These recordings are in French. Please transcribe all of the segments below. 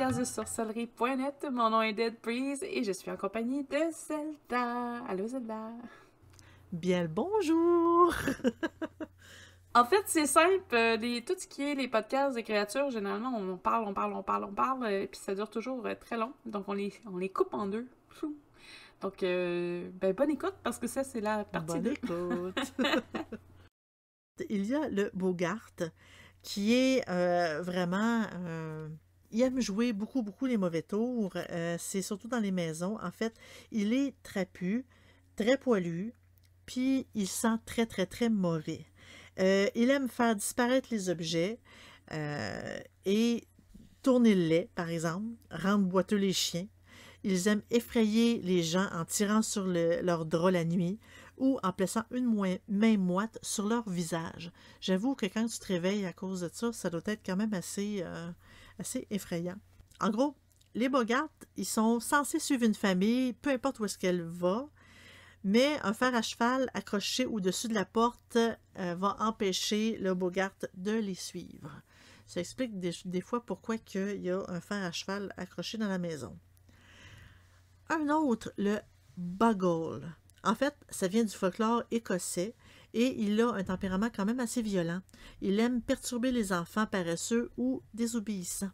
podcast de sorcellerie.net. Mon nom est Dead Breeze et je suis en compagnie de Zelda. Allô Zelda. Bien le bonjour! En fait, c'est simple. Tout ce qui est les podcasts de créatures, généralement, on parle, puis ça dure toujours très long. Donc, on les coupe en deux. Pfou. Donc, bonne écoute, parce que ça, c'est la partie Bonne 2. écoute! Il y a le Bogart qui est vraiment... il aime jouer beaucoup les mauvais tours. C'est surtout dans les maisons. En fait, il est trapu, très poilu, puis il sent très mauvais. Il aime faire disparaître les objets et tourner le lait, par exemple, rendre boiteux les chiens. Ils aiment effrayer les gens en tirant sur leur drap la nuit ou en plaçant une main moite sur leur visage. J'avoue que quand tu te réveilles à cause de ça, ça doit être quand même assez effrayant. En gros, les Bogarts, ils sont censés suivre une famille, peu importe où est-ce qu'elle va, mais un fer à cheval accroché au-dessus de la porte va empêcher le Bogart de les suivre. Ça explique des fois pourquoi il y a un fer à cheval accroché dans la maison. Un autre, le Buggle. En fait, ça vient du folklore écossais et il a un tempérament quand même assez violent. Il aime perturber les enfants paresseux ou désobéissants.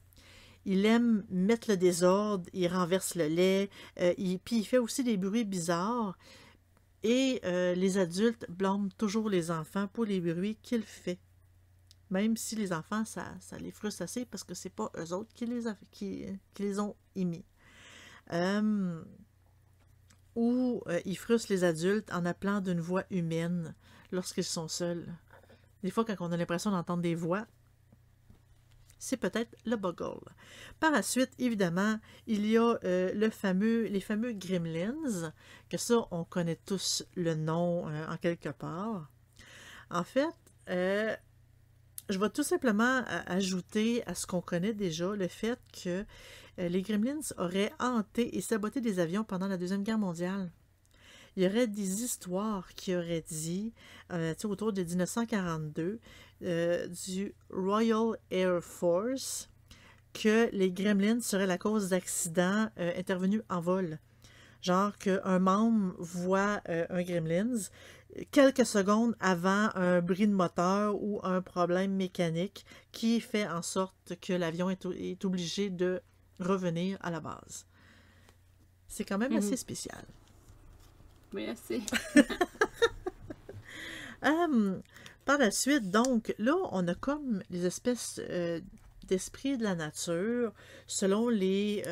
Il aime mettre le désordre, il renverse le lait, puis il fait aussi des bruits bizarres. Et les adultes blâment toujours les enfants pour les bruits qu'il fait. Même si les enfants, ça les frustre assez parce que c'est pas eux autres qui les ont émis. Ou ils frustrent les adultes en appelant d'une voix humaine lorsqu'ils sont seuls. Des fois, quand on a l'impression d'entendre des voix, c'est peut-être le Buggle. Par la suite, évidemment, il y a les fameux Gremlins, que ça, on connaît tous le nom en quelque part. En fait, je vais tout simplement ajouter à ce qu'on connaît déjà le fait que les Gremlins auraient hanté et saboté des avions pendant la Deuxième Guerre mondiale. Il y aurait des histoires qui auraient dit, autour de 1942, du Royal Air Force, que les Gremlins seraient la cause d'accidents intervenus en vol. Genre qu'un membre voit un Gremlins quelques secondes avant un bris de moteur ou un problème mécanique qui fait en sorte que l'avion est obligé de revenir à la base. C'est quand même assez spécial. Oui, assez. Par la suite, donc, là, on a comme les espèces d'esprits de la nature, selon les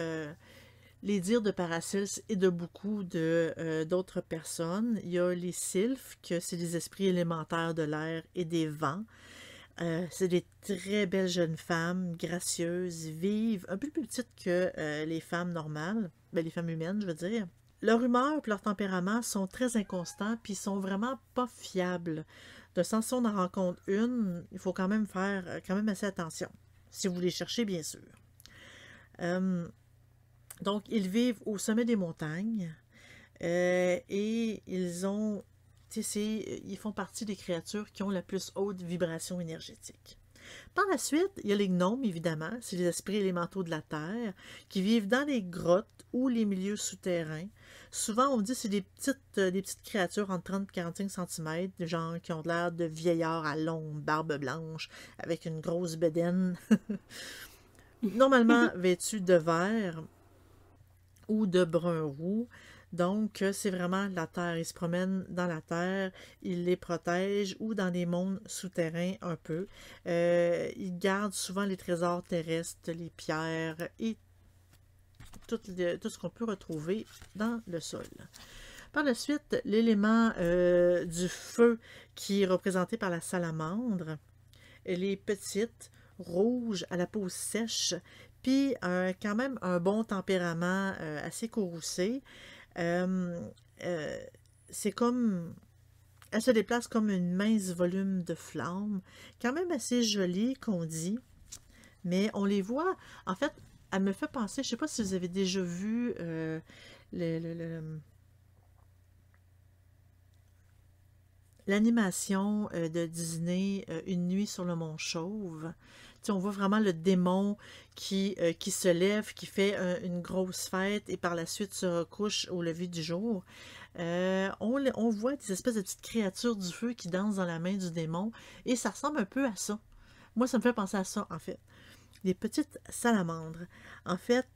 dires de Paracelse et de beaucoup d'autres personnes. Il y a les sylphes, que c'est des esprits élémentaires de l'air et des vents. C'est des très belles jeunes femmes, gracieuses, vives, un peu plus petites que les femmes normales, les femmes humaines, je veux dire. Leur humeur et leur tempérament sont très inconstants, puis sont vraiment pas fiables. De sens, si on en rencontre une, il faut quand même faire quand même assez attention, si vous les cherchez, bien sûr. Donc, ils vivent au sommet des montagnes et ils font partie des créatures qui ont la plus haute vibration énergétique. Par la suite, il y a les gnomes, évidemment, c'est les esprits élémentaux de la Terre, qui vivent dans les grottes ou les milieux souterrains. Souvent, on dit que c'est des petites créatures entre 30 et 45 cm, des gens qui ont l'air de vieillards à longue barbe blanche, avec une grosse bedaine, normalement vêtus de vert ou de brun roux. Donc, c'est vraiment la Terre. Ils se promènent dans la Terre, ils les protègent ou dans des mondes souterrains un peu. Ils gardent souvent les trésors terrestres, les pierres et tout ce qu'on peut retrouver dans le sol. Par la suite, l'élément du feu qui est représenté par la salamandre. Elle est petite, rouge, à la peau sèche, puis quand même un bon tempérament assez courroucé. C'est comme... Elle se déplace comme une mince volume de flammes, quand même assez jolie qu'on dit, mais on les voit... En fait, elle me fait penser, je ne sais pas si vous avez déjà vu l'animation de Disney, Une nuit sur le mont Chauve. Tu sais, on voit vraiment le démon qui se lève, qui fait une grosse fête et par la suite se recouche au lever du jour. On voit des espèces de petites créatures du feu qui dansent dans la main du démon et ça ressemble un peu à ça. Moi, ça me fait penser à ça, en fait. Des petites salamandres. En fait,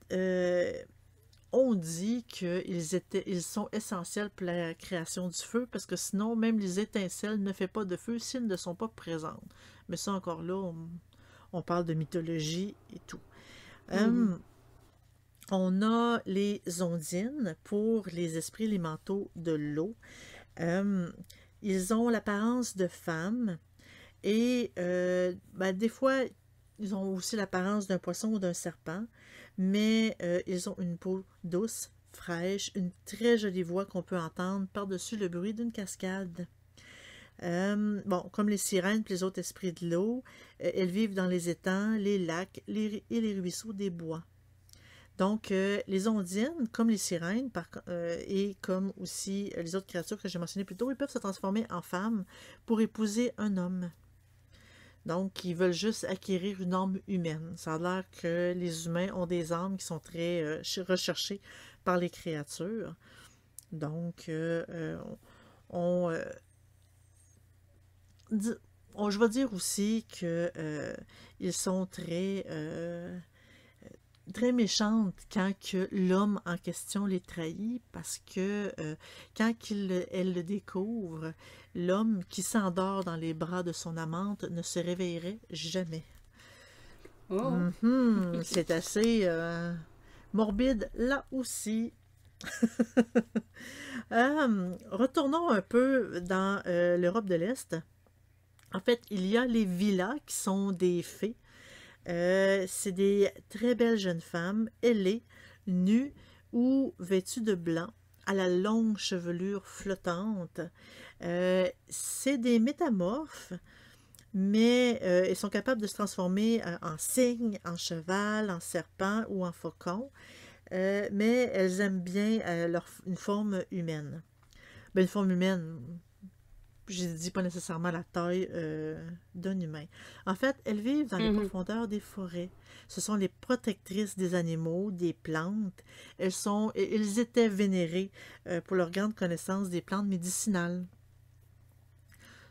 on dit ils sont essentiels pour la création du feu parce que sinon, même les étincelles ne font pas de feu s'ils ne sont pas présentes. Mais ça, encore là, on parle de mythologie et tout. On a les ondines pour les esprits élémentaux de l'eau. Ils ont l'apparence de femmes et des fois, ils ont aussi l'apparence d'un poisson ou d'un serpent, mais ils ont une peau douce, fraîche, une très jolie voix qu'on peut entendre par-dessus le bruit d'une cascade. Comme les sirènes et les autres esprits de l'eau, elles vivent dans les étangs, les lacs et les ruisseaux des bois. Donc, les ondines, comme les sirènes, et comme aussi les autres créatures que j'ai mentionnées plus tôt, ils peuvent se transformer en femmes pour épouser un homme. Donc, ils veulent juste acquérir une âme humaine. Ça a l'air que les humains ont des âmes qui sont très recherchées par les créatures. Donc, je vais dire aussi que ils sont très méchantes quand que l'homme en question les trahit, parce que quand elle le découvre, l'homme qui s'endort dans les bras de son amante ne se réveillerait jamais. Oh. C'est assez morbide là aussi. Retournons un peu dans l'Europe de l'Est. En fait, il y a les villas qui sont des fées. C'est des très belles jeunes femmes, ailées, nues ou vêtues de blanc, à la longue chevelure flottante. C'est des métamorphes, mais elles sont capables de se transformer en cygne, en cheval, en serpent ou en faucon. Mais elles aiment bien une forme humaine. Une forme humaine, je ne dis pas nécessairement la taille d'un humain. En fait, elles vivent dans les profondeurs des forêts. Ce sont les protectrices des animaux, des plantes. Elles étaient vénérées pour leur grande connaissance des plantes médicinales.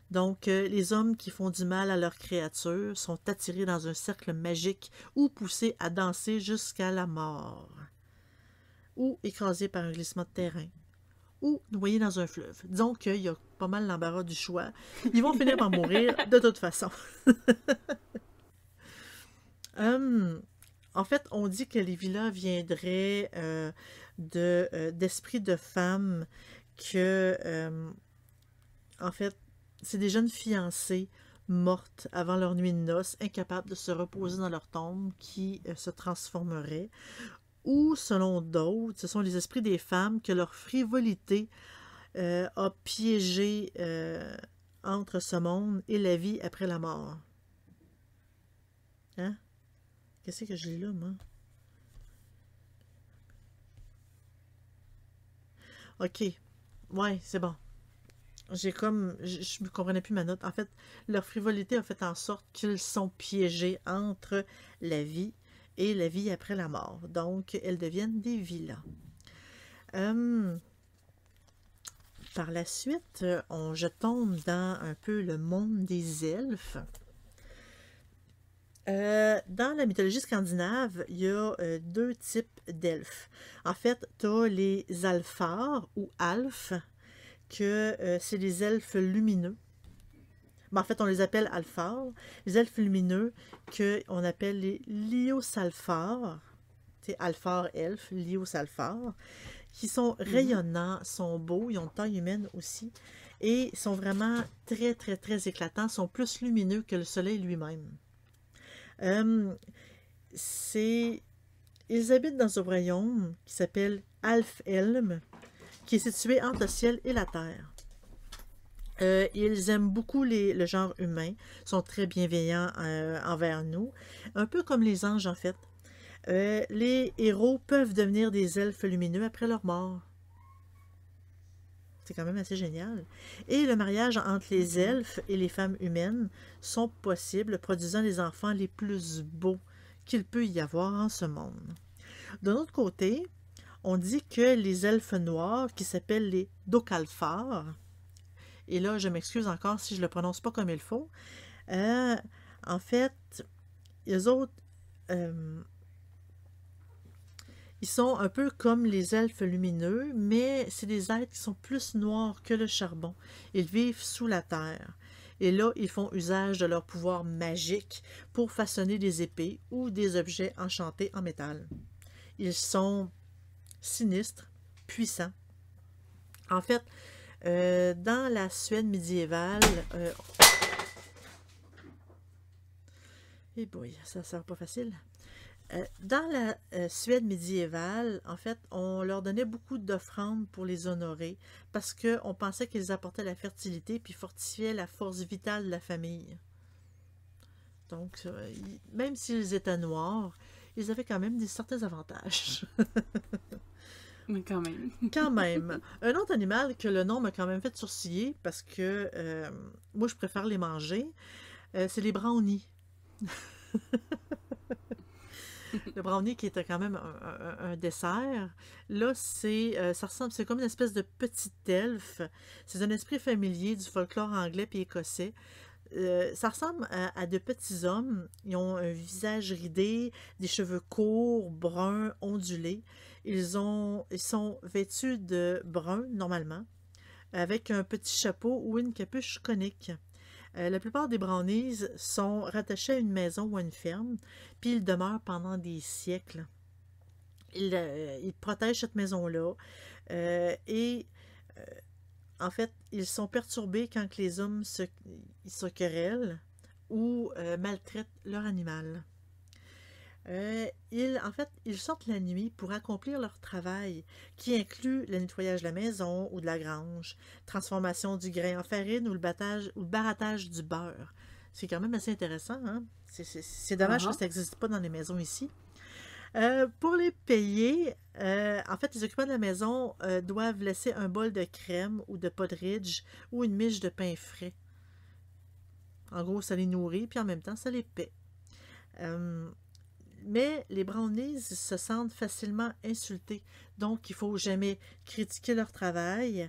Donc, les hommes qui font du mal à leurs créatures sont attirés dans un cercle magique ou poussés à danser jusqu'à la mort, ou écrasés par un glissement de terrain, ou noyés dans un fleuve. Disons qu'il y a pas mal l'embarras du choix. Ils vont finir par mourir de toute façon. En fait, on dit que les villas viendraient d'esprits de femmes en fait, c'est des jeunes fiancées mortes avant leur nuit de noces, incapables de se reposer dans leur tombe, qui se transformeraient. Ou, selon d'autres, ce sont les esprits des femmes que leur frivolité a piégé entre ce monde et la vie après la mort. Hein? Qu'est-ce que je lis là, moi? OK. Ouais, c'est bon. Je ne comprenais plus ma note. En fait, leur frivolité a fait en sorte qu'ils sont piégés entre la vie et la vie après la mort. Donc, elles deviennent des villas. Par la suite, je tombe dans un peu le monde des elfes. Dans la mythologie scandinave, il y a deux types d'elfes. En fait, tu as les alfars ou alphes, que c'est les elfes lumineux. En fait, on les appelle alphars. Les elfes lumineux, qu'on appelle les liosalfars. C'est alphars, elfes, liosalfars, qui sont rayonnants, sont beaux, ils ont une taille humaine aussi, et sont vraiment très, très, très éclatants, sont plus lumineux que le soleil lui-même. Ils habitent dans un royaume qui s'appelle Alfhelm, qui est situé entre le ciel et la terre. Ils aiment beaucoup le genre humain, sont très bienveillants envers nous, un peu comme les anges en fait. Les héros peuvent devenir des elfes lumineux après leur mort. C'est quand même assez génial. Et le mariage entre les elfes et les femmes humaines sont possibles, produisant les enfants les plus beaux qu'il peut y avoir en ce monde. D'un autre côté, on dit que les elfes noirs, qui s'appellent les Dokalfar, et là, je m'excuse encore si je ne le prononce pas comme il faut, euh, en fait, les autres, euh, ils sont un peu comme les elfes lumineux, mais c'est des êtres qui sont plus noirs que le charbon. Ils vivent sous la terre. Et là, ils font usage de leur pouvoir magique pour façonner des épées ou des objets enchantés en métal. Ils sont sinistres, puissants. En fait, dans la Suède médiévale, boy, ça sert pas facile. Dans la Suède médiévale, en fait, on leur donnait beaucoup d'offrandes pour les honorer parce qu'on pensait qu'ils apportaient la fertilité puis fortifiaient la force vitale de la famille. Donc, même s'ils étaient noirs, ils avaient quand même certains avantages. Mais quand même. Quand même. Un autre animal que le nom m'a quand même fait sourciller parce que moi, je préfère les manger, c'est les brownies. Le brownie qui était quand même un dessert. Là, ça ressemble, c'est comme une espèce de petit elfe. C'est un esprit familier du folklore anglais et écossais. Ça ressemble à de petits hommes. Ils ont un visage ridé, des cheveux courts, bruns, ondulés. Ils sont vêtus de brun, normalement, avec un petit chapeau ou une capuche conique. La plupart des brownies sont rattachés à une maison ou à une ferme, puis ils demeurent pendant des siècles. Ils protègent cette maison-là et en fait, ils sont perturbés quand les hommes se querellent ou maltraitent leur animal. Ils sortent la nuit pour accomplir leur travail, qui inclut le nettoyage de la maison ou de la grange, transformation du grain en farine ou le barattage du beurre. C'est quand même assez intéressant, hein? C'est dommage que ça n'existe pas dans les maisons ici. Pour les payer, en fait, les occupants de la maison doivent laisser un bol de crème ou de potridge ou une miche de pain frais. En gros, ça les nourrit, puis en même temps, ça les paie. Mais les brownies se sentent facilement insultés. Donc, il ne faut jamais critiquer leur travail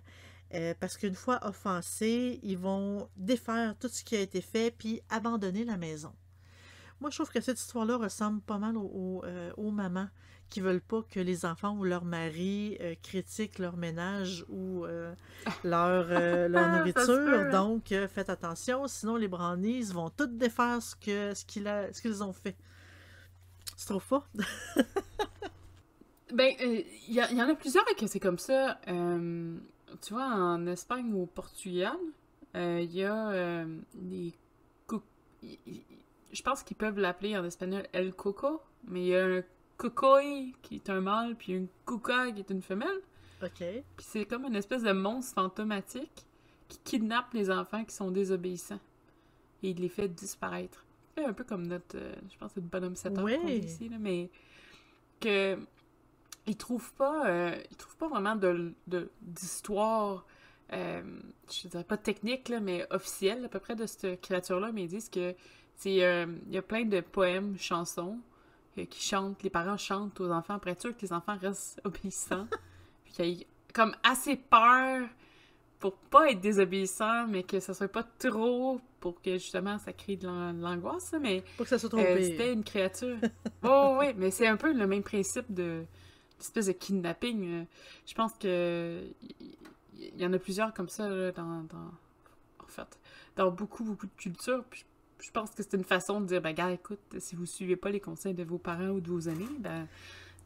parce qu'une fois offensés, ils vont défaire tout ce qui a été fait puis abandonner la maison. Moi, je trouve que cette histoire-là ressemble pas mal aux mamans qui ne veulent pas que les enfants ou leur mari critiquent leur ménage ou leur nourriture. Donc, faites attention, sinon les brownies vont tout défaire ce qu'ils ont fait. Tu trouves pas? Ben, il y en a plusieurs que c'est comme ça. Tu vois, en Espagne ou au Portugal, il y a des je pense qu'ils peuvent l'appeler en espagnol El Coco, mais il y a un Cocoy qui est un mâle, puis une Cuca qui est une femelle. OK. Puis c'est comme une espèce de monstre fantomatique qui kidnappe les enfants qui sont désobéissants. Et il les fait disparaître. C'est un peu comme notre, je pense que c'est le bonhomme 7 heures qu'on dit ici, là, mais que ils trouvent pas vraiment d'histoire, je dirais pas technique, là, mais officielle à peu près de cette créature-là, mais ils disent que il y a plein de poèmes, chansons, les parents chantent aux enfants pour être sûr que les enfants restent obéissants, puis qu'il y ait comme assez peur pour pas être désobéissant, mais que ça soit pas trop pour que justement ça crée de l'angoisse, mais pour que ça soit trop pire. C'était une créature. Oh oui, mais c'est un peu le même principe d'espèce de kidnapping. Je pense que il y en a plusieurs comme ça là, en fait, dans beaucoup de cultures. Puis je pense que c'est une façon de dire, ben gars, écoute, si vous suivez pas les conseils de vos parents ou de vos amis, ben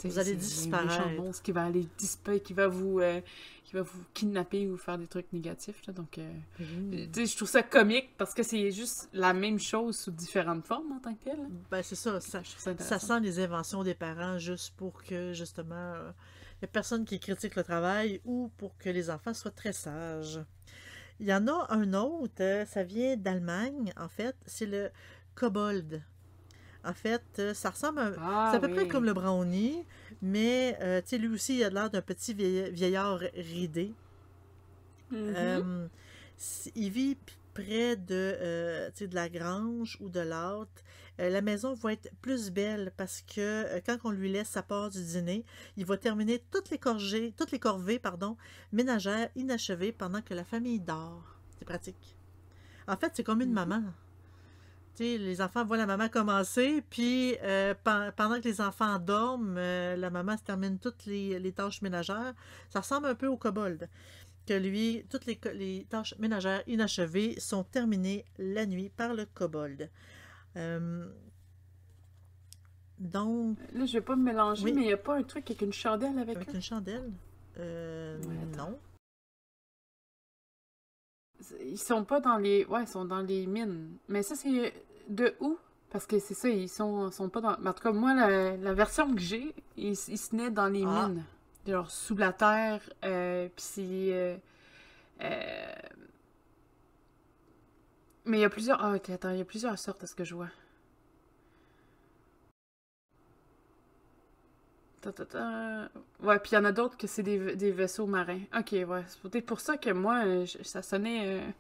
vous allez disparaître. Un méchant monstre qui va aller disparaître, qui va vous kidnapper ou faire des trucs négatifs. Là, donc, je trouve ça comique parce que c'est juste la même chose sous différentes formes en tant que tel. Ben, c'est ça. Ça sent les inventions des parents juste pour que, justement, il n'y a personne qui critique le travail ou pour que les enfants soient très sages. Il y en a un autre, ça vient d'Allemagne, en fait, c'est le kobold. En fait, ça ressemble c'est à peu près comme le brownie, mais lui aussi, il a l'air d'un petit vieillard ridé. Mhm. Il vit près de la grange ou de l'hâte. La maison va être plus belle parce que quand on lui laisse sa part du dîner, il va terminer toutes les corvées, pardon, ménagères inachevées pendant que la famille dort. C'est pratique. En fait, c'est comme une Mhm. maman. Tu sais, les enfants voient la maman commencer, puis pendant que les enfants dorment, la maman se termine toutes les tâches ménagères. Ça ressemble un peu au kobold, que lui, toutes les tâches ménagères inachevées sont terminées la nuit par le kobold. Euh, donc, Là, je vais pas me mélanger, oui, mais il y a pas un truc avec une chandelle avec avec eux? une chandelle. Ouais, attends. Non. Ils sont pas dans les... Ouais, ils sont dans les mines. Mais ça, c'est de où? Parce que c'est ça, sont pas dans... Mais en tout cas, moi, la version que j'ai, ils se naissent dans les Ah, mines. Genre, sous la terre, pis c'est... euh, Mais il y a plusieurs... Ah, ok, attends, il y a plusieurs sortes à ce que je vois. Ouais, puis il y en a d'autres que c'est des vaisseaux marins. Ok, ouais. C'est peut-être pour ça que moi, ça sonnait...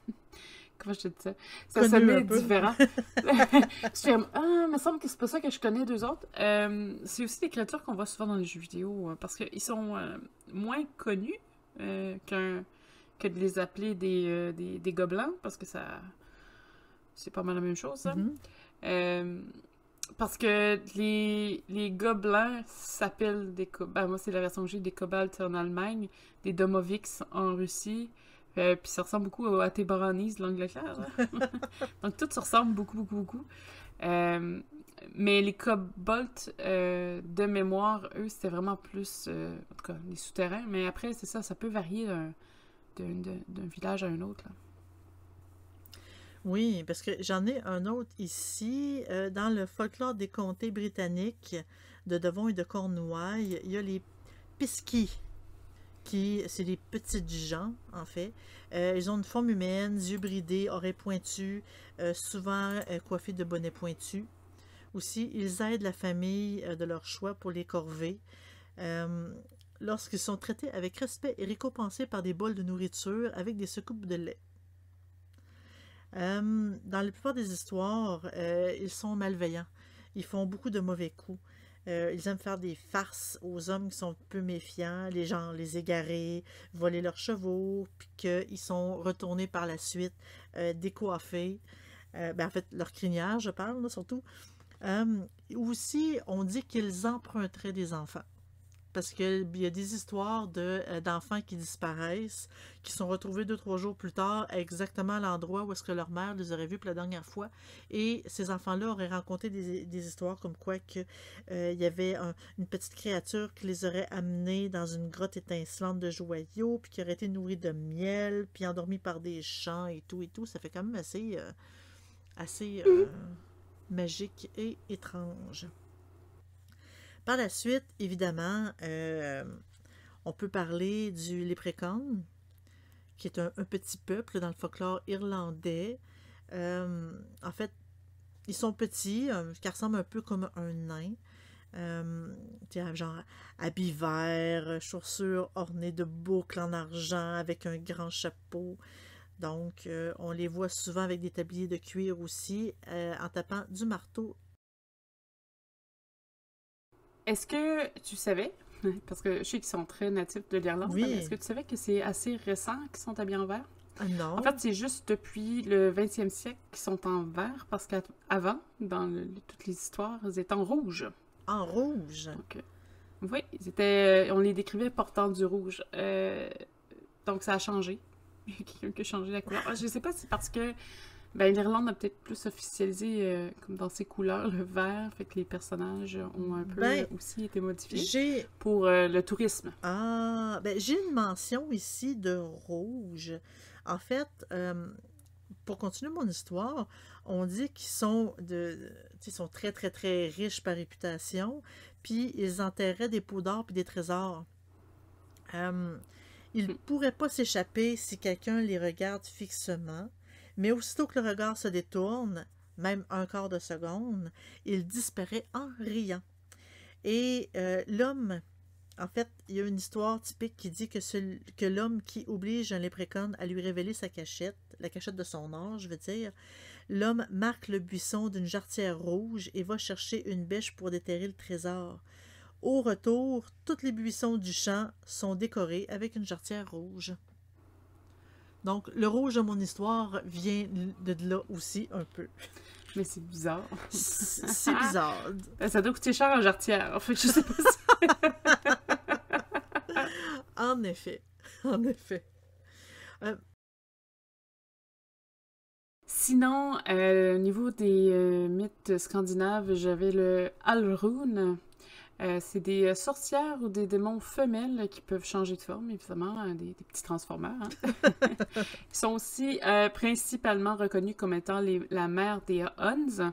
Comment je te dis ça? Ça connu un sonnait peu. différent. J'étais comme, ah, il me semble que c'est pas ça que je connais d'eux autres. C'est aussi des créatures qu'on voit souvent dans les jeux vidéo, parce qu'ils sont moins connus que de les appeler des gobelins, parce que ça c'est pas mal la même chose, ça. Mhm. Euh, Parce que les gobelins s'appellent ben, moi, c'est la version que j'ai, des kobolds en Allemagne, des Domoviks en Russie, puis ça ressemble beaucoup à tes Brownies de l'Angleterre, là. Donc tout se ressemble beaucoup, beaucoup, beaucoup. Euh, mais les kobolds, de mémoire, eux, c'était vraiment plus, en tout cas, les souterrains. Mais après, c'est ça, ça peut varier d'un village à un autre, là. Oui, parce que j'en ai un autre ici. Dans le folklore des comtés britanniques de Devon et de Cornouailles, il y a les Piscis, qui, c'est des petites gens, en fait. Ils ont une forme humaine, yeux bridés, oreilles pointues, souvent coiffés de bonnets pointus. Aussi, ils aident la famille de leur choix pour les corvées. Euh, Lorsqu'ils sont traités avec respect et récompensés par des bols de nourriture avec des secoupes de lait. Dans la plupart des histoires, ils sont malveillants. Ils font beaucoup de mauvais coups. Ils aiment faire des farces aux hommes qui sont peu méfiants, les gens les égarer, voler leurs chevaux, puis qu'ils sont retournés par la suite décoiffés. En fait, leur crinière, je parle, là, surtout. Euh, Aussi, on dit qu'ils emprunteraient des enfants. Parce qu'il y a des histoires d'enfants qui disparaissent, qui sont retrouvés 2, 3 jours plus tard à exactement l'endroit où est-ce que leur mère les aurait vus pour la dernière fois. Et ces enfants-là auraient rencontré des histoires comme quoi que, il y avait une petite créature qui les aurait amenés dans une grotte étincelante de joyaux, puis qui aurait été nourrie de miel, puis endormis par des chants et tout et tout. Ça fait quand même assez magique et étrange. Par la suite, évidemment, on peut parler du léprechaun, qui est un petit peuple dans le folklore irlandais. En fait, ils sont petits, qui ressemblent un peu comme un nain. Genre habits verts, chaussures ornées de boucles en argent avec un grand chapeau. Donc, on les voit souvent avec des tabliers de cuir aussi, en tapant du marteau. Est-ce que tu savais, parce que je sais qu'ils sont très natifs de l'Irlande, mais est-ce Oui, que tu savais que c'est assez récent qu'ils sont habillés en vert? En fait, non, c'est juste depuis le 20e siècle qu'ils sont en vert, parce qu'avant, dans toutes les histoires, ils étaient en rouge. en rouge. Donc, oui, on les décrivait portant du rouge. Donc, ça a changé. Il y a quelqu'un qui a changé la couleur. Ah, je sais pas si c'est parce que ben, l'Irlande a peut-être plus officialisé comme dans ses couleurs le vert, fait que les personnages ont un peu Ben, aussi été modifiés j'ai pour le tourisme. j'ai une mention ici de rouge. En fait, pour continuer mon histoire, on dit qu'ils sont ils sont très très très riches par réputation, puis ils enterraient des pots d'or puis des trésors. Euh, Ils Hmm. pourraient pas s'échapper si quelqu'un les regarde fixement, mais aussitôt que le regard se détourne, même un quart de seconde, il disparaît en riant. Et l'homme En fait, il y a une histoire typique qui dit que l'homme qui oblige un léprechaun à lui révéler sa cachette, la cachette de son âge, je veux dire, l'homme marque le buisson d'une jarretière rouge et va chercher une bêche pour déterrer le trésor. Au retour, tous les buissons du champ sont décorés avec une jarretière rouge. Donc, le rouge de mon histoire vient de là aussi un peu. Mais c'est bizarre. C'est bizarre. Ça doit coûter cher en jarretière. Fait que je sais pas si... En effet. En effet. Sinon, au niveau des mythes scandinaves, j'avais le Alrune. C'est des sorcières ou des démons femelles qui peuvent changer de forme, évidemment, des petits transformeurs. Hein? Ils sont aussi principalement reconnus comme étant la mère des Huns.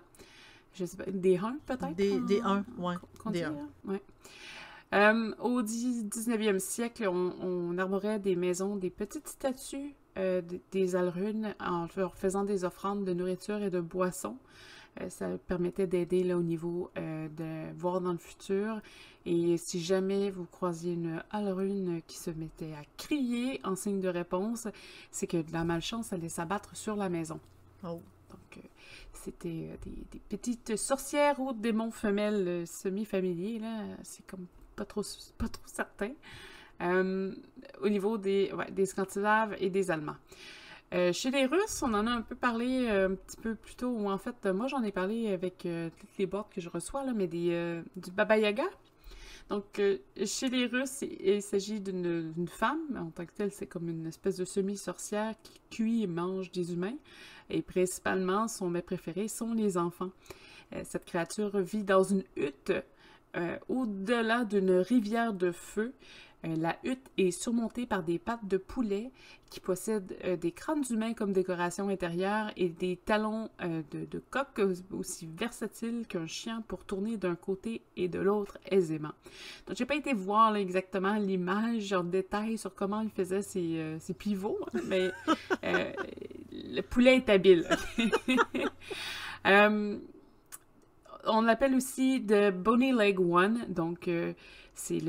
Je sais pas, des Huns peut-être? Des Huns, oui. Des Huns. Ouais. Au 19e siècle, on arborait des maisons, des petites statues des Alrunes en leur faisant des offrandes de nourriture et de boissons. Ça permettait d'aider là, au niveau de voir dans le futur. Et si jamais vous croisiez une Alrune qui se mettait à crier en signe de réponse, c'est que de la malchance allait s'abattre sur la maison. Oh. Donc, c'était des petites sorcières ou démons femelles semi-familiers, là. C'est comme pas trop certain. Au niveau des Scandinaves et des Allemands. Chez les Russes, on en a un peu parlé un petit peu plus tôt, ou en fait, moi j'en ai parlé avec toutes les boîtes que je reçois, là, mais du Baba Yaga. Donc, chez les Russes, il s'agit d'une femme, en tant que telle, c'est comme une espèce de semi-sorcière qui cuit et mange des humains. Et principalement, son mets préféré sont les enfants. Cette créature vit dans une hutte au-delà d'une rivière de feu. La hutte est surmontée par des pattes de poulet qui possèdent des crânes humains comme décoration intérieure et des talons de coq aussi versatiles qu'un chien pour tourner d'un côté et de l'autre aisément. Donc, j'ai pas été voir là, exactement l'image en détail sur comment il faisait ses pivots, hein, mais le poulet est habile. On l'appelle aussi The Bony Leg One, donc c'est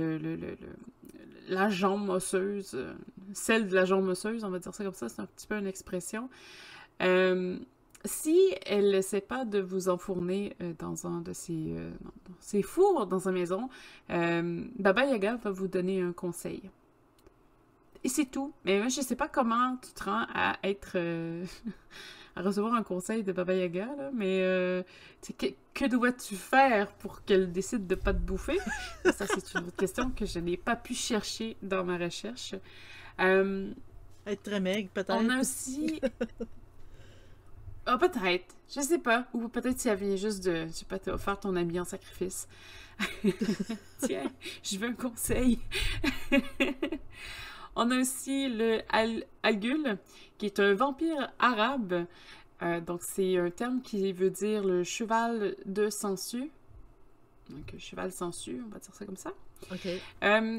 la jambe osseuse, celle de la jambe osseuse, on va dire ça comme ça, c'est un petit peu une expression. Si elle n'essaie pas de vous enfourner dans un de ses fours dans sa maison, Baba Yaga va vous donner un conseil. Et c'est tout. Mais moi, je sais pas comment tu te rends à être... à recevoir un conseil de Baba Yaga, là, mais que dois-tu faire pour qu'elle décide de pas te bouffer? Ça, c'est une autre question que je n'ai pas pu chercher dans ma recherche. Être très maigre, peut-être. On a aussi... Ah, peut-être. Je sais pas. Ou peut-être si elle vient juste de... Je sais pas, t'as offert ton ami en sacrifice. Tiens, je veux un conseil. On a aussi le Algul, qui est un vampire arabe. Donc, c'est un terme qui veut dire le cheval de Sansu. Donc, cheval Sansu, on va dire ça comme ça. OK.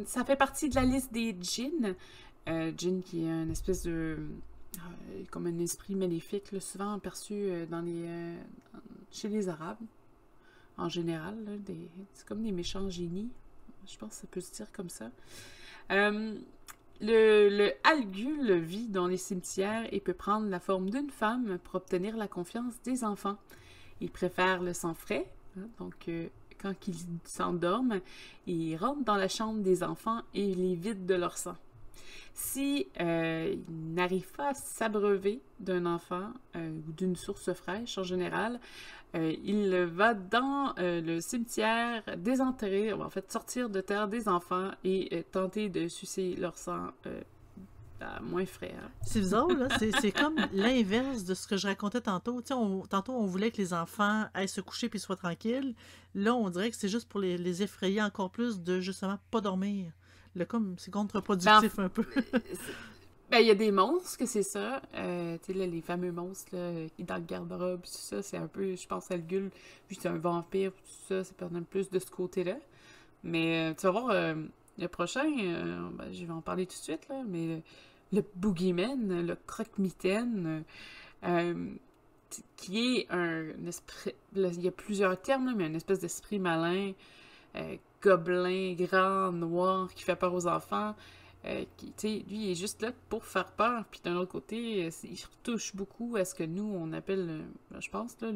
Ça fait partie de la liste des djinns. Djinn qui est une espèce de... comme un esprit maléfique, là, souvent perçu chez les Arabes, en général. Là, c'est comme des méchants génies. Je pense que ça peut se dire comme ça. Le Algul vit dans les cimetières et peut prendre la forme d'une femme pour obtenir la confiance des enfants. Il préfère le sang frais, hein, donc quand ils s'endorment, il rentre dans la chambre des enfants et les vide de leur sang. Si il n'arrive pas à s'abreuver d'un enfant ou d'une source fraîche en général, il va dans le cimetière désenterrer, en fait sortir de terre des enfants et tenter de sucer leur sang moins frais. Hein. C'est bizarre, là. C'est comme l'inverse de ce que je racontais tantôt. Tu sais, tantôt, on voulait que les enfants aillent se coucher puis soient tranquilles. Là, on dirait que c'est juste pour les effrayer encore plus de, justement, pas dormir. C'est contre-productif un peu. Ben, il y a des monstres que c'est ça. Tu sais, là, les fameux monstres là, qui dans le garde-robe, tout ça, c'est un peu, je pense, Algul, vu que c'est un vampire, tout ça, c'est peut-être même plus de ce côté-là. Mais tu vas voir, le prochain, ben, je vais en parler tout de suite, là, mais le Boogeyman, le croque-mitaine, qui est un esprit, là, il y a plusieurs termes, là, mais une espèce d'esprit malin, gobelin grand, noir, qui fait peur aux enfants. Tu sais, lui, il est juste là pour faire peur. Puis d'un autre côté, il retouche beaucoup à ce que nous, on appelle, je pense, là,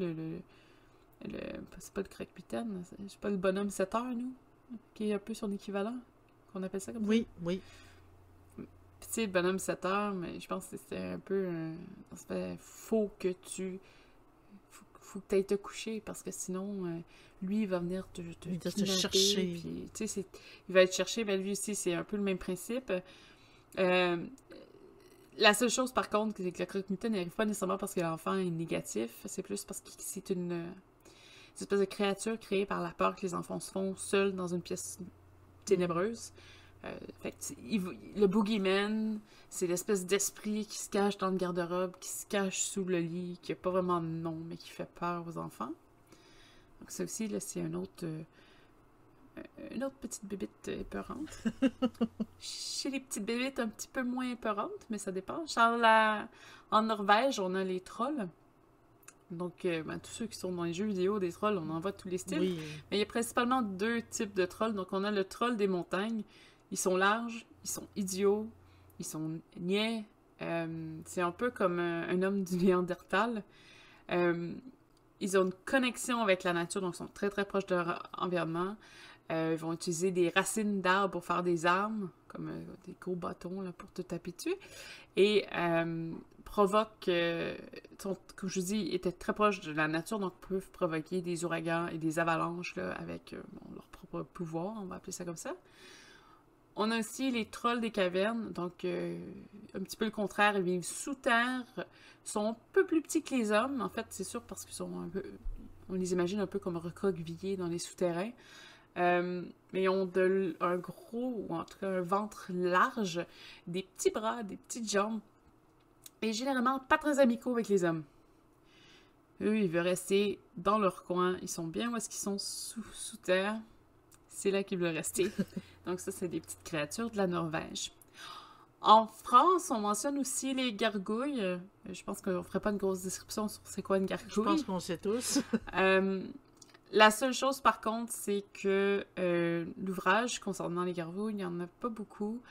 c'est pas le croque-mitaine, c'est pas le bonhomme 7 heures, nous, qui est un peu son équivalent, qu'on appelle ça comme ça. Oui, oui. Puis tu sais, le bonhomme 7 heures, mais je pense que c'était un peu... ça fait, faut que tu ailles te coucher, parce que sinon, lui, il va venir te Il doit te kidnapper, chercher. puis, tu sais, il va te chercher, mais lui aussi, c'est un peu le même principe. La seule chose, par contre, c'est que le croque-mitaine n'arrive pas nécessairement parce que l'enfant est négatif, c'est plus parce que c'est une espèce de créature créée par la peur que les enfants se font seuls dans une pièce ténébreuse. Fait que, le boogeyman, c'est l'espèce d'esprit qui se cache dans le garde-robe, qui se cache sous le lit, qui a pas vraiment de nom, mais qui fait peur aux enfants. Donc ça aussi, là, c'est une autre petite bébite épeurante. Chez les petites bébites un petit peu moins épeurantes, mais ça dépend. En Norvège, on a les trolls. Donc, tous ceux qui sont dans les jeux vidéo des trolls, on en voit tous les styles. Oui. Mais il y a principalement 2 types de trolls. Donc, on a le troll des montagnes. Ils sont larges, ils sont idiots, ils sont niais. C'est un peu comme un homme du Néandertal. Ils ont une connexion avec la nature, donc ils sont très très proches de leur environnement. Ils vont utiliser des racines d'arbres pour faire des armes, comme des gros bâtons là, pour te taper dessus. Et provoquent, comme je vous dis, étaient très proches de la nature, donc peuvent provoquer des ouragans et des avalanches là, avec leur propre pouvoir, on va appeler ça comme ça. On a aussi les trolls des cavernes, donc un petit peu le contraire, ils vivent sous terre, sont un peu plus petits que les hommes, en fait, c'est sûr, parce qu'ils sont un peu, on les imagine un peu comme recroquevillés dans les souterrains. Mais ils ont un gros, ou en tout cas un ventre large, des petits bras, des petites jambes, et généralement pas très amicaux avec les hommes. Eux, ils veulent rester dans leur coin, ils sont bien où est-ce qu'ils sont sous terre, c'est là qu'ils veulent rester. Donc ça, c'est des petites créatures de la Norvège. En France, on mentionne aussi les gargouilles. Je pense qu'on ne ferait pas une grosse description sur c'est quoi une gargouille. Je pense qu'on sait tous. La seule chose, par contre, c'est que l'ouvrage concernant les gargouilles, il n'y en a pas beaucoup.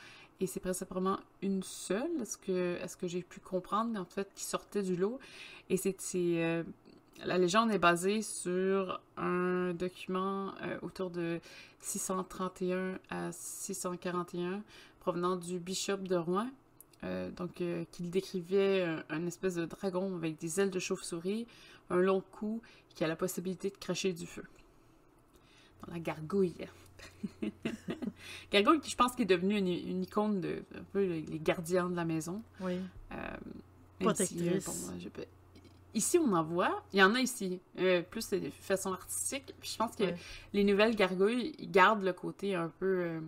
Et c'est principalement une seule, est-ce que j'ai pu comprendre, en fait, qui sortait du lot. Et la légende est basée sur un document autour de 631 à 641, provenant du bishop de Rouen. Qu'il décrivait un espèce de dragon avec des ailes de chauve-souris, un long cou, qui a la possibilité de cracher du feu. Dans la gargouille. Gargouille, qui je pense, qui est devenue une icône de un peu les gardiens de la maison. Oui. Protectrice. Ici, on en voit. Il y en a ici. Plus de façon artistique. Puis je pense que les nouvelles gargouilles, ils gardent le côté un peu...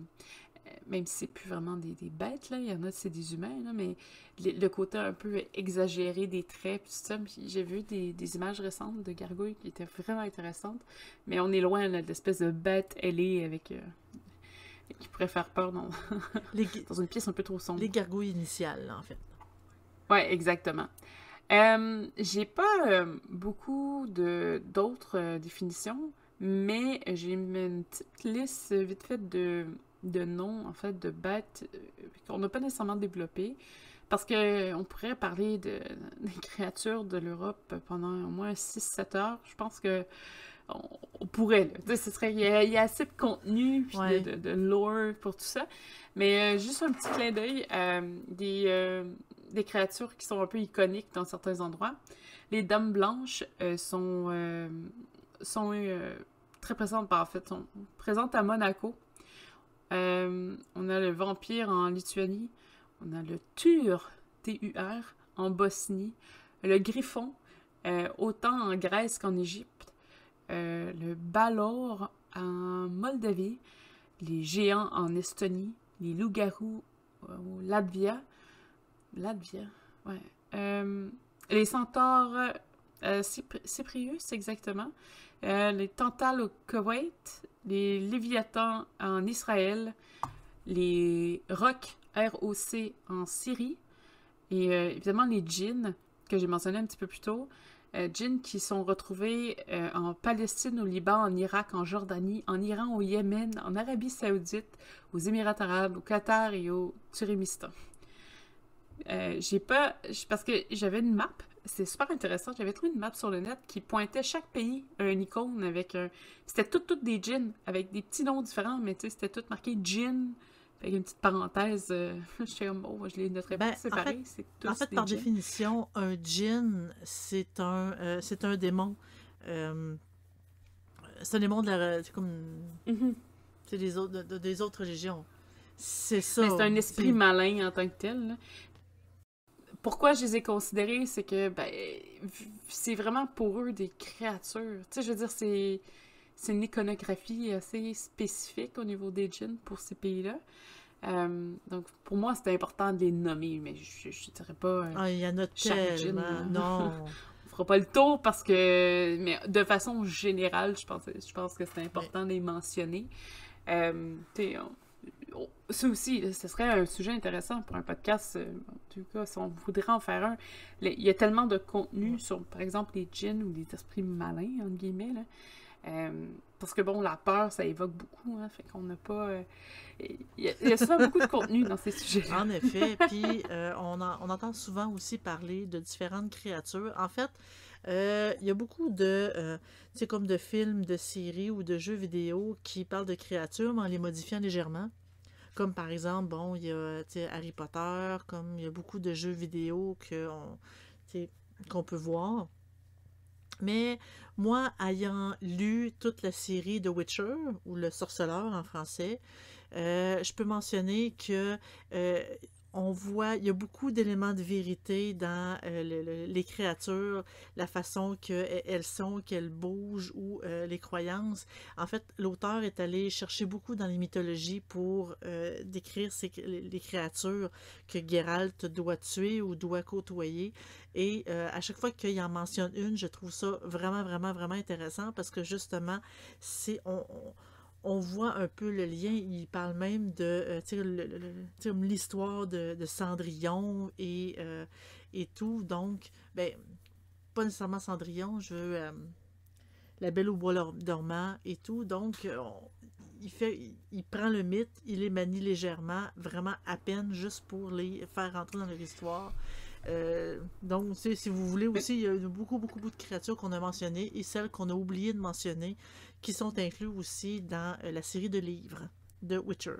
même si c'est plus vraiment des bêtes, là, il y en a, c'est des humains, là, mais le côté un peu exagéré des traits, puis tout ça, puis j'ai vu des images récentes de gargouilles qui étaient vraiment intéressantes, mais on est loin là, de l'espèce de bête ailée avec... qui pourrait faire peur dans une pièce un peu trop sombre. Les gargouilles initiales, là, en fait. Ouais, exactement. J'ai pas beaucoup d'autres définitions, mais j'ai une petite liste vite faite de noms, en fait, de bêtes qu'on n'a pas nécessairement développées, parce qu'on pourrait parler des créatures de l'Europe pendant au moins 6-7 heures. Je pense que on pourrait, là. Il y a assez de contenu puis de lore pour tout ça. Mais juste un petit clin d'œil, des créatures qui sont un peu iconiques dans certains endroits. Les dames blanches sont très présentes, en fait, sont présentes à Monaco. On a le vampire en Lituanie, on a le Tur, T-U-R, en Bosnie, le griffon, autant en Grèce qu'en Égypte, le Balor en Moldavie, les géants en Estonie, les loups-garous au Latvia, les centaures Cyprius, exactement, les tantales au Koweït, les léviathans en Israël, les rocs, R-O-C, en Syrie, et évidemment les djinns, que j'ai mentionné un petit peu plus tôt, djinns qui sont retrouvés en Palestine, au Liban, en Irak, en Jordanie, en Iran, au Yémen, en Arabie Saoudite, aux Émirats arabes, au Qatar et au Turkménistan. Parce que j'avais une map, c'est super intéressant, j'avais trouvé une map sur le net qui pointait chaque pays un icône avec un... C'était toutes des djinns, avec des petits noms différents, mais tu sais, c'était tout marqué djinn, avec une petite parenthèse. J'étais comme, oh, je les noterais pas séparés, c'est tous En fait, des par djinns. définition, un djinn, c'est un démon. C'est un démon c'est comme... Mhm. C'est des autres religions. C'est Mais ça. c'est un esprit malin en tant que tel, là. Pourquoi je les ai considérés, c'est que c'est vraiment pour eux des créatures. Tu sais, je veux dire, c'est une iconographie assez spécifique au niveau des djinns pour ces pays-là. Donc, pour moi, c'était important de les nommer, mais je dirais pas il y en a chaque djinn. tellement. Non. On fera pas le tour parce que... Mais de façon générale, je pense que c'est important de les mentionner. Tu sais, ça aussi, là, ce serait un sujet intéressant pour un podcast. En tout cas, si on voudrait en faire un. Il y a tellement de contenu sur, par exemple, les djinns ou les esprits malins, entre guillemets, là. Parce que, bon, la peur, ça évoque beaucoup, hein, fait qu'on n'a pas... Il y a souvent beaucoup de contenu dans ces sujets-là. En effet, puis on entend souvent aussi parler de différentes créatures. En fait, il y a beaucoup tu sais, comme de films, de séries ou de jeux vidéo qui parlent de créatures, mais en les modifiant légèrement. Comme par exemple, bon, il y a tu sais, Harry Potter, comme il y a beaucoup de jeux vidéo tu sais, qu'on peut voir. Mais moi, ayant lu toute la série de Witcher, ou Le Sorceleur en français, je peux mentionner que on voit, il y a beaucoup d'éléments de vérité dans les créatures, la façon qu'elles sont, qu'elles bougent ou les croyances. En fait, l'auteur est allé chercher beaucoup dans les mythologies pour décrire les créatures que Geralt doit tuer ou doit côtoyer. Et à chaque fois qu'il en mentionne une, je trouve ça vraiment, vraiment, vraiment intéressant parce que justement, on voit un peu le lien. Il parle même de l'histoire de Cendrillon et tout. Donc, ben, pas nécessairement Cendrillon, je veux La Belle au bois dormant et tout. Donc, il prend le mythe, il les manie légèrement, vraiment à peine, juste pour les faire rentrer dans leur histoire. Donc, si vous voulez aussi, il y a beaucoup, beaucoup, beaucoup de créatures qu'on a mentionnées et celles qu'on a oublié de mentionner qui sont incluses aussi dans la série de livres de Witcher.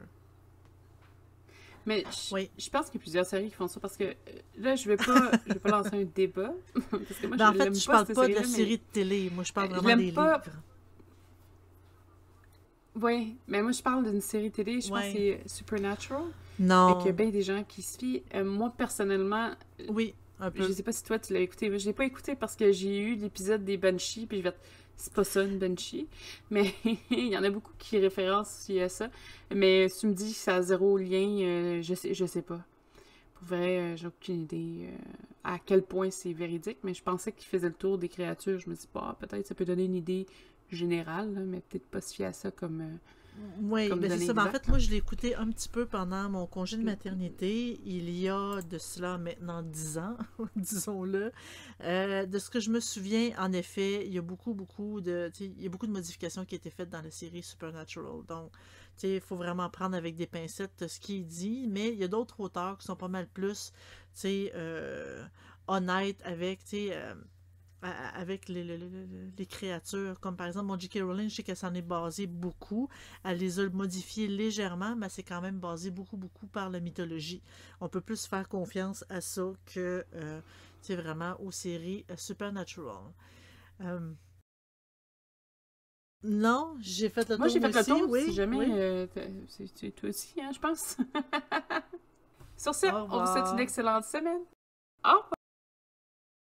Mais Oui. je pense qu'il y a plusieurs séries qui font ça parce que là, je vais pas lancer un débat. Parce que moi, En fait, je parle pas de la mais série de télé. Moi, je parle vraiment des livres. Oui, mais moi, je parle d'une série télé. Je pense que c'est Supernatural. Non. Avec bien des gens qui se fient. Moi, personnellement... Oui, un peu. Je sais pas si toi, tu l'as écouté. Je l'ai pas écouté parce que j'ai eu l'épisode des Banshees, puis je vais c'est pas ça, une Banshee. Mais il y en a beaucoup qui référencent aussi à ça. Mais si tu me dis que ça a zéro lien, je sais pas. Pour vrai, j'ai aucune idée à quel point c'est véridique, mais je pensais qu'il faisait le tour des créatures. Je me dis, peut-être ça peut donner une idée générale, là, mais peut-être pas se fier à ça comme... Oui, mais c'est ça. Ben, en fait, moi, je l'ai écouté un petit peu pendant mon congé de maternité. Il y a de cela maintenant 10 ans, disons-le. De ce que je me souviens, en effet, il y a beaucoup de modifications qui ont été faites dans la série Supernatural. Donc, il faut vraiment prendre avec des pincettes ce qui est dit. Mais il y a d'autres auteurs qui sont pas mal plus honnêtes avec les créatures, comme par exemple, J.K. Rowling, je sais qu'elle s'en est basée beaucoup. Elle les a modifiées légèrement, mais c'est quand même basé beaucoup, beaucoup par la mythologie. On peut plus faire confiance à ça que, vraiment aux séries Supernatural. Non, j'ai fait le tour. Moi, j'ai fait le tour, oui, si jamais... oui. c'est toi aussi, hein, je pense. Sur ce, on vous souhaite une excellente semaine. Au revoir!